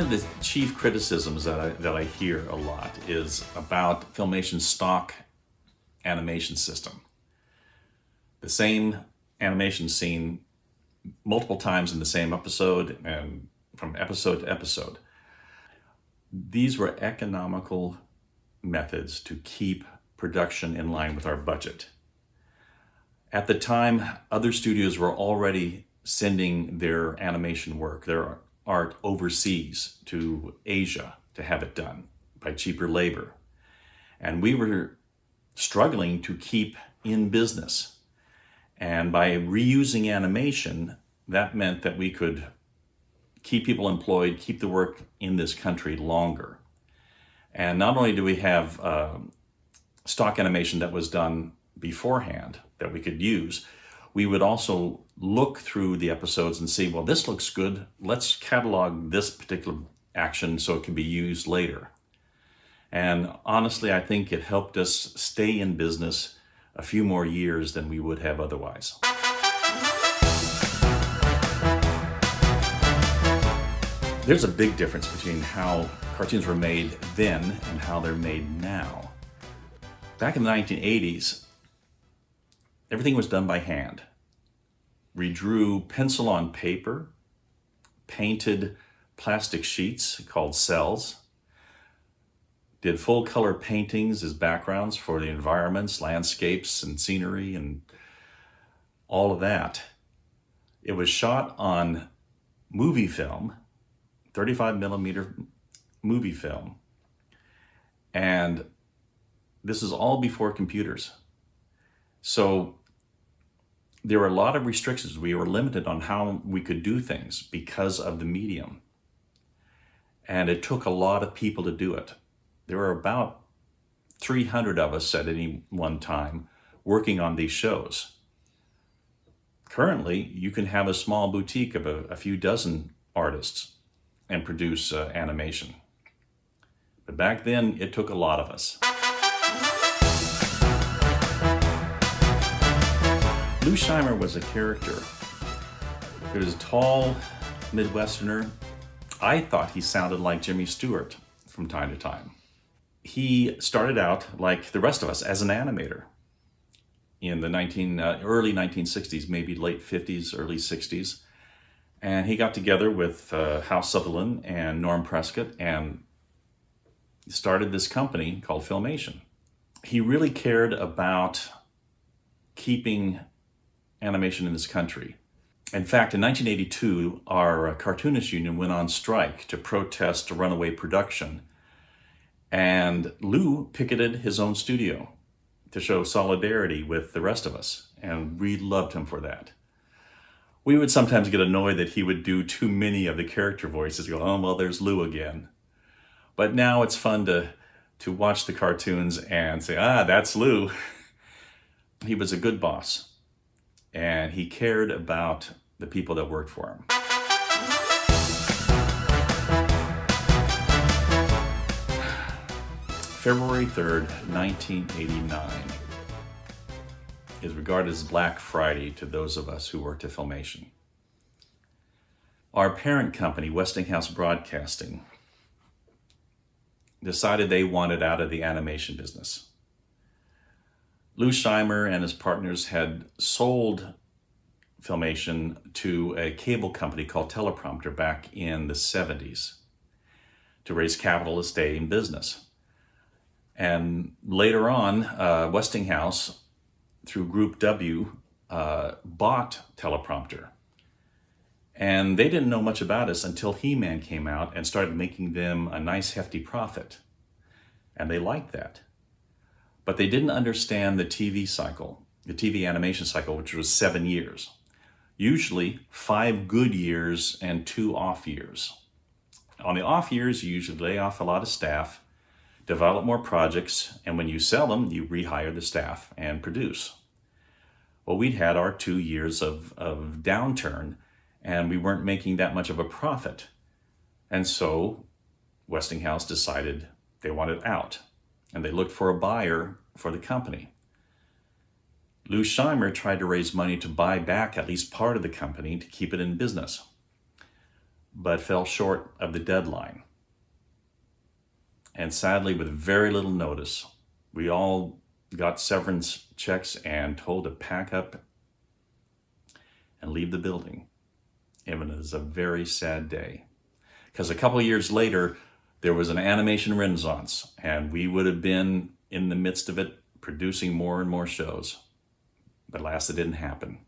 One of the chief criticisms that I hear a lot is about Filmation's stock animation system. The same animation scene multiple times in the same episode and from episode to episode. These were economical methods to keep production in line with our budget. At the time, other studios were already sending their animation work, their art overseas to Asia to have it done by cheaper labor. And we were struggling to keep in business. And by reusing animation, that meant that we could keep people employed, keep the work in this country longer. And not only do we have stock animation that was done beforehand that we could use, we would also look through the episodes and see, well, this looks good. Let's catalog this particular action so it can be used later. And honestly, I think it helped us stay in business a few more years than we would have otherwise. There's a big difference between how cartoons were made then and how they're made now. Back in the 1980s, everything was done by hand. We drew pencil on paper, painted plastic sheets called cells, did full color paintings as backgrounds for the environments, landscapes and scenery and all of that. It was shot on movie film, 35 millimeter movie film. And this is all before computers. So there were a lot of restrictions. We were limited on how we could do things because of the medium. And it took a lot of people to do it. There were about 300 of us at any one time working on these shows. Currently, you can have a small boutique of a few dozen artists and produce animation. But back then, it took a lot of us. Lou Scheimer was a character. He was a tall Midwesterner. I thought he sounded like Jimmy Stewart from time to time. He started out like the rest of us as an animator in the early 1960s, maybe late 50s, early 60s. And he got together with Hal Sutherland and Norm Prescott and started this company called Filmation. He really cared about keeping animation in this country. In fact, in 1982, our cartoonist union went on strike to protest runaway production. And Lou picketed his own studio to show solidarity with the rest of us. And we loved him for that. We would sometimes get annoyed that he would do too many of the character voices, go, oh, well, there's Lou again. But now it's fun to watch the cartoons and say, that's Lou. He was a good boss. And he cared about the people that worked for him. February 3rd, 1989 is regarded as Black Friday to those of us who worked at Filmation. Our parent company, Westinghouse Broadcasting, decided they wanted out of the animation business. Lou Scheimer and his partners had sold Filmation to a cable company called Teleprompter back in the 70s to raise capital to stay in business. And later on, Westinghouse, through Group W, bought Teleprompter. And they didn't know much about us until He-Man came out and started making them a nice hefty profit. And they liked that. But they didn't understand the TV cycle, the TV animation cycle, which was 7 years. Usually 5 good years and 2 off years. On the off years, you usually lay off a lot of staff, develop more projects, and when you sell them, you rehire the staff and produce. Well, we'd had our 2 years of downturn, and we weren't making that much of a profit. And so Westinghouse decided they wanted out, and they looked for a buyer for the company. Lou Scheimer tried to raise money to buy back at least part of the company to keep it in business. but fell short of the deadline. And sadly, with very little notice, we all got severance checks and told to pack up and leave the building. It was a very sad day. Because a couple years later, there was an animation renaissance, and we would have been in the midst of it, producing more and more shows. But alas, it didn't happen.